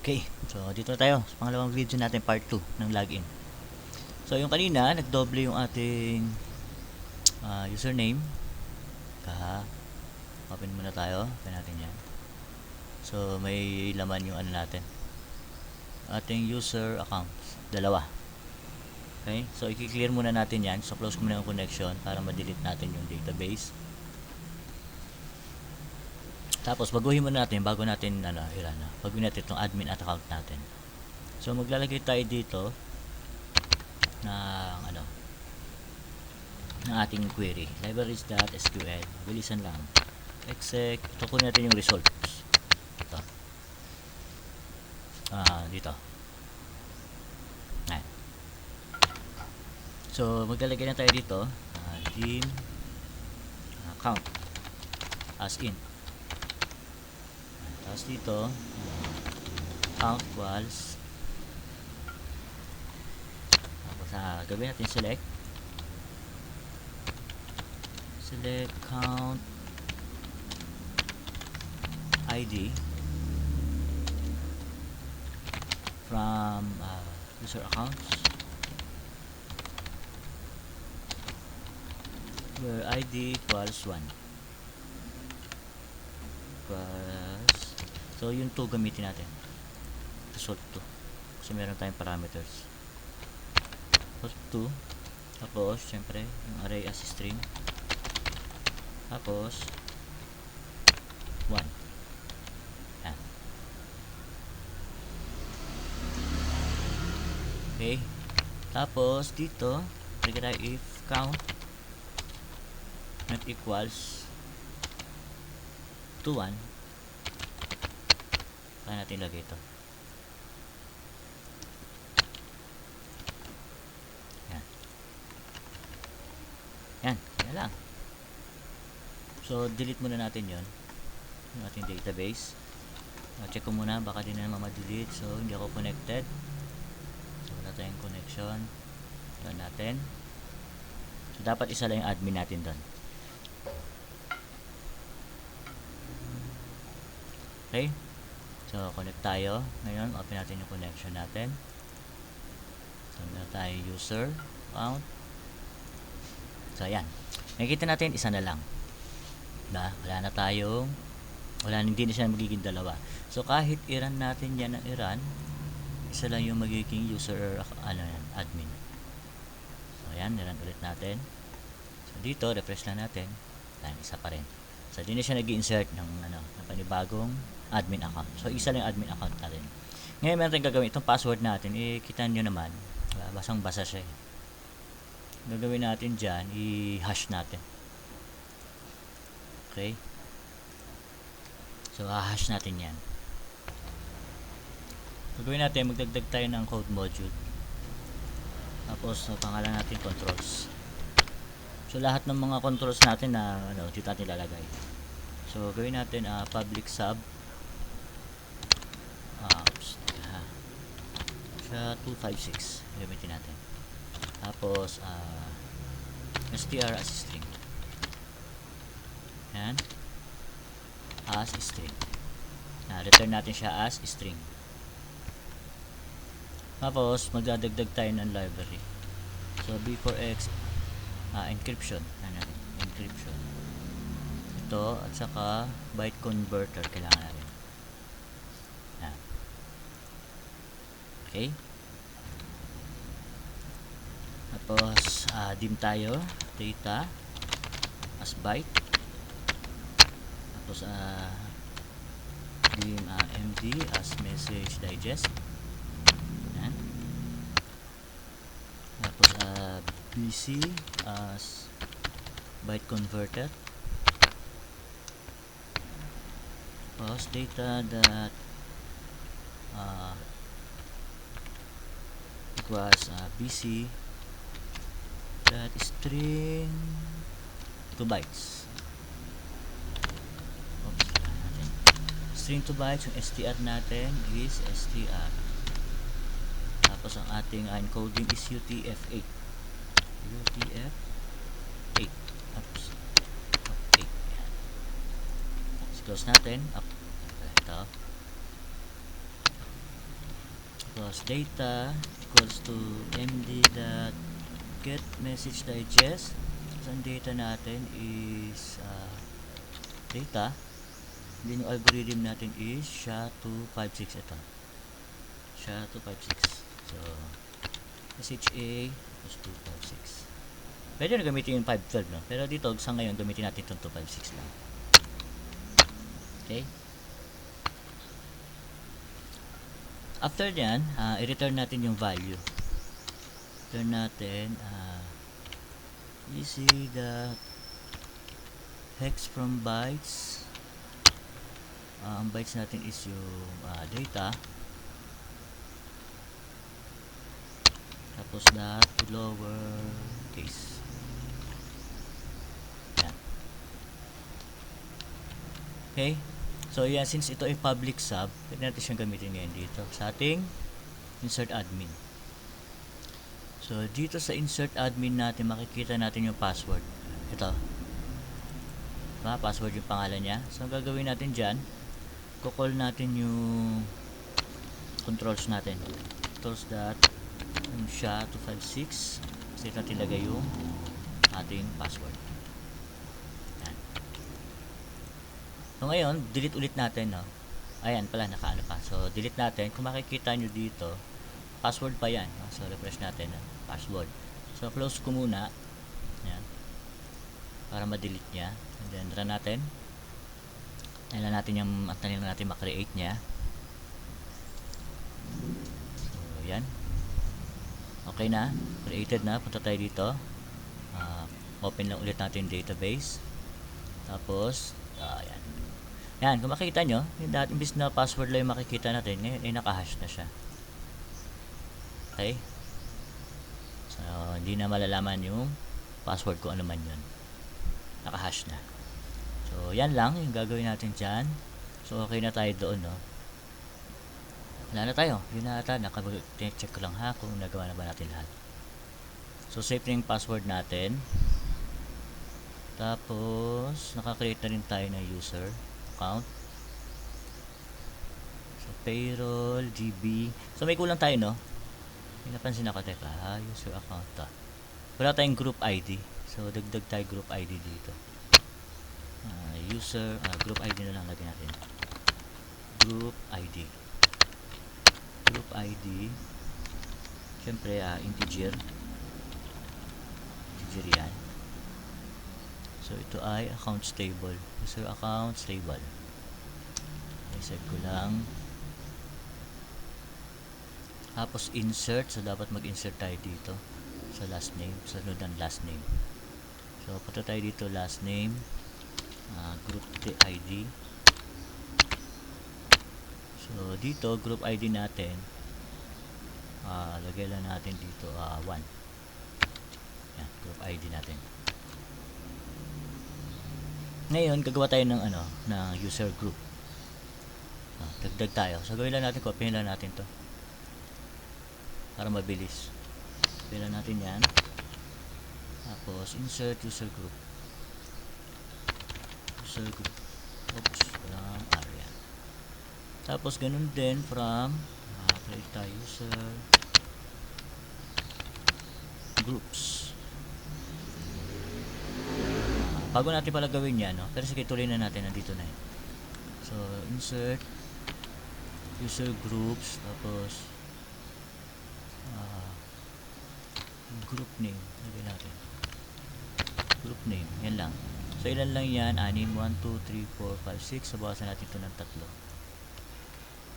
Okay, so dito na tayo sa pangalawang video natin, part 2 ng login. So yung kanina, nagdoble yung ating username. Open muna tayo, open natin yan. So may laman yung ano natin, ating user accounts, dalawa. Okay, so i-clear muna natin yan. So close ko muna yung connection para ma-delete natin yung database. Tapos baguhin muna natin bago natin baguhin natin itong admin account natin. So maglalagay tayo dito ng ng ating query, libraries.sql. Bilisan lang. Exec, ito po natin yung results. Ito. Dito. Ayan. So maglalagay na tayo dito dim count as in. Tapos dito count equals, tapos gawin natin select count ID from user accounts, where ID equals 1 equals, so yung 2 gamitin natin, result 2 kasi meron tayong parameters. Result 2, tapos syempre yung array as string, tapos 1. Yan. Okay, tapos dito lagay tayo if count not equals to 1. Kaya natin lagay ito. Yan, kaya lang. So delete muna natin yon, yung ating database. Check ko muna, baka din na ma-delete. So hindi ako connected, so wala tayong connection. Doon natin, so dapat isa lang yung admin natin doon. Okay, so connect tayo. Ngayon open natin yung connection natin. So meron tayo user account. So ayan, nakikita natin isa na lang. Wala na tayong, hindi na siya magiging dalawa. So kahit i-run natin yan ng i-run, isa lang yung magiging user admin. So ayan, i-run ulit natin. So dito refresh lang natin, ayan, isa pa rin. So di na siya nag-insert ng panibagong admin account. So isa lang yung admin account natin. Ngayon meron tayong gagawin, itong password natin, kita nyo naman, basang basa siya. Gagawin natin dyan, i-hash natin. Okay, so hash natin yan. Gagawin natin, magdagdag tayo ng code module, tapos pangalan natin controls. So lahat ng mga controls natin na dito natin lalagay. So gawin natin public sub sa 256 gamitin natin. Tapos str as string. Yan, as string. Return natin siya as string. Tapos magdadagdag tayo ng library. So b4x encryption. Encryption. Ito at saka byte converter kailangan natin. Yan. Okay. Tapos dim tayo data as byte. Tapos dim md as message digest. Yan. Tapos bc as byte converter. Tapos data that equals bc that string 2 bytes. String 2 bytes, yung str natin is str. Tapos ang ating encoding is UTF-8. UTF-8. Oops. 8. Yan. Close natin. Up. Ito. Tapos data equals to md dot get message digest. So ang data natin is data. Then yung algorithm natin is SHA-256. Ito, SHA-256. So SHA equals 256. Pwede na gamitin yung 512, no? Pero dito sa ngayon gamitin natin itong 256 lang. Okay. After nyan, i-return natin yung value. Return natin easy the hex from bytes. Ang bytes natin is yung data. Tapos that lower case. Yan. Okay. So yan, since ito ay public sub, pwede natin siyang gamitin ngayon dito sa ating insert admin. So dito sa insert admin natin, makikita natin yung password. Ito. Diba? Password yung pangalan niya. So ang gagawin natin dyan, kukall natin yung controls natin. Controls dot yung SHA-256. Kasi natin lagay yung ating password. Yan. So ngayon, delete ulit natin, no? Ayan pala, nakaano pa. So delete natin. Kung makikita nyo dito, password pa yan, no? So refresh natin, no? Password. So close ko muna. Yan. Para ma-delete niya. And then run natin. Ayan natin yung antanin natin ma-create niya. So yan. Okay na. Created na. Punta tayo dito. Open lang ulit natin yung database. Tapos yan. Yan, kung makikita nyo, yung dati imbis na password lang yung makikita natin, ngayon ay naka-hash na siya. Okay? So, hindi na malalaman yung password kung ano man yun. Naka-hash na. So, yan lang yung gagawin natin dyan. So, okay na tayo doon, no? Wala na tayo. Yun na ata. Check ko lang ha kung nagawa na ba natin lahat. So, save na yung password natin. Tapos, nakakreate na rin tayo ng user account. So, payroll, GB. So, may kulang tayo, no? May napansin ako. Teka, user account to. Wala tayong group ID. So, dagdag tayo group ID dito. User, group ID na lang lagyan natin. Group ID. Group ID. Siyempre, integer. Integer yan. So, ito ay accounts table. User accounts table. I-set ko lang. Tapos, insert. So, dapat mag-insert tayo dito sa last name. Sunod ang last name. So, punta tayo dito, last name. Group ID. So, dito, group ID natin. Lagay lang natin dito, 1. Yan, group ID natin. Ngayon, gagawa tayo ng ng user group. Dagdag tayo. So, gawin lang natin, copy lang natin to para mabilis. Copy lang natin yan. Tapos, insert user group. User group. Oops, from area. Tapos, ganun din from create tayo user groups. Bago natin pala gawin yan, no? Pero sige, tuloy na natin. Nandito na yun. So, insert user groups. Tapos group name. Lagay natin. Group name. Yan lang. So, ilan lang yan? 6, 1, 2, 3, 4, 5, 6. So, bawasan natin ito ng 3.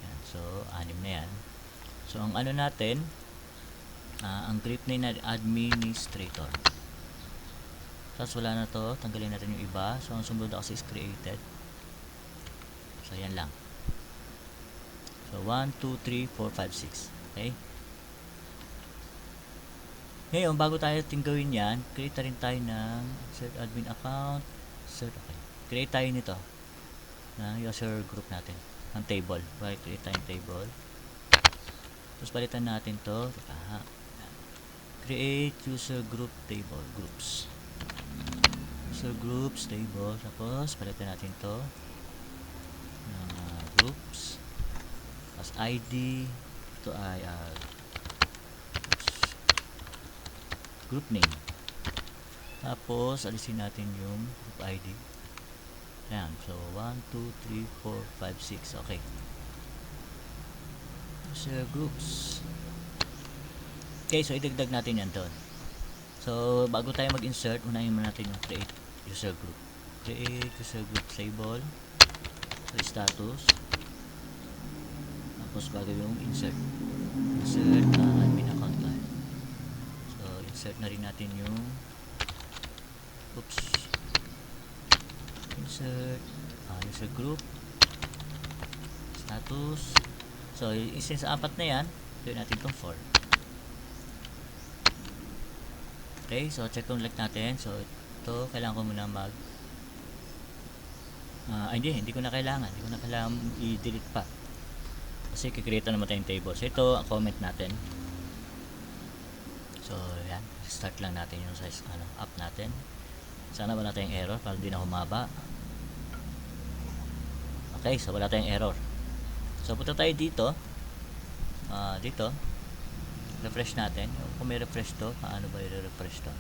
Yan. So, 6 na yan. So, ang natin, ang group name na administrator. Tapos wala na to, tanggalin natin yung iba. So ang sumunod kasi is created. So yan lang. So 1, 2, 3, 4, 5, 6. Okay? Ngayon, bago tayo gawin yan, create rin tayo ng insert admin account. Insert, okay. Create tayo nito na user group natin. Ang table. Right, create tayong table. Tapos palitan natin to. Create user group table. Groups. User groups table. Tapos palitan natin to groups. Tapos ID. ito ay group name. Tapos alisin natin yung group ID. Ayan, so 1, 2, 3, 4, 5, 6. Okay. User groups. Okay, so idagdag natin yan doon. So bago tayo mag-insert, unahin muna natin yung create user group. Create user group label. So status. Tapos bago yung insert. Insert admin account type. So insert na rin natin yung insert user group status. So since apat na yan, gawin natin itong 4. Okay, so check ulit natin. So ito kailangan ko muna mag hindi ko na kailangan i-delete pa kasi kikreate naman tayong table. So ito ang comment natin. So yan, start lang natin yung size up natin. Sana wala tayong error para hindi na humaba. Okay, so wala tayong error. So punta tayo dito. Dito refresh natin. Kung may refresh to, paano ba i-refresh to?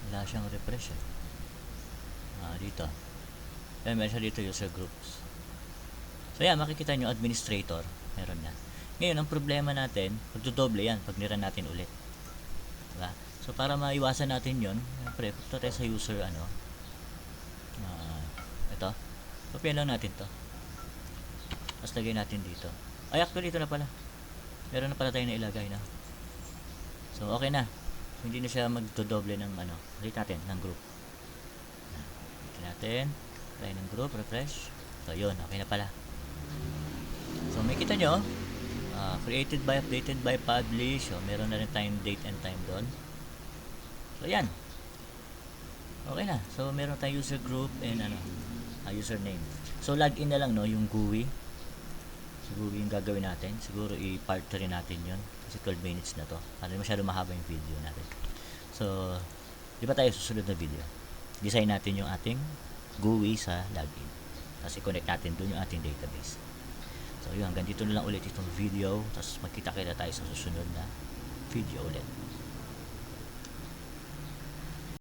Wala siyang refresh dito. Then meron siya dito user groups. So yan, makikita nyo administrator, meron na. Ngayon, ang problema natin, magdodoble yan pag niran natin ulit. Diba? So para maiwasan natin yun, siyempre, punta tayo sa user ito. Copy lang natin to. Tapos lagay natin dito. Ay, actually ito na pala. Meron na pala tayo na ilagay na. So okay na. So, hindi na siya magdodoble ng ulit natin, ng group. Ulit natin. Try ng group, refresh. So yun, okay na pala. So may kita nyo, created by, updated by, publish. So meron na rin tayong date and time doon. So yan. Okay na. So meron tayong user group and username. So login na lang yung GUI. Siguro yung gagawin natin. Siguro i-part 3 natin yun. Kasi 12 minutes na to. Para masyado mahaba yung video natin. So, di ba tayo susunod na video? Design natin yung ating GUI sa login. Tapos i-connect natin dun yung ating database. So, yun. Hanggang dito na lang ulit itong video. Tapos magkita-kita tayo sa susunod na video ulit.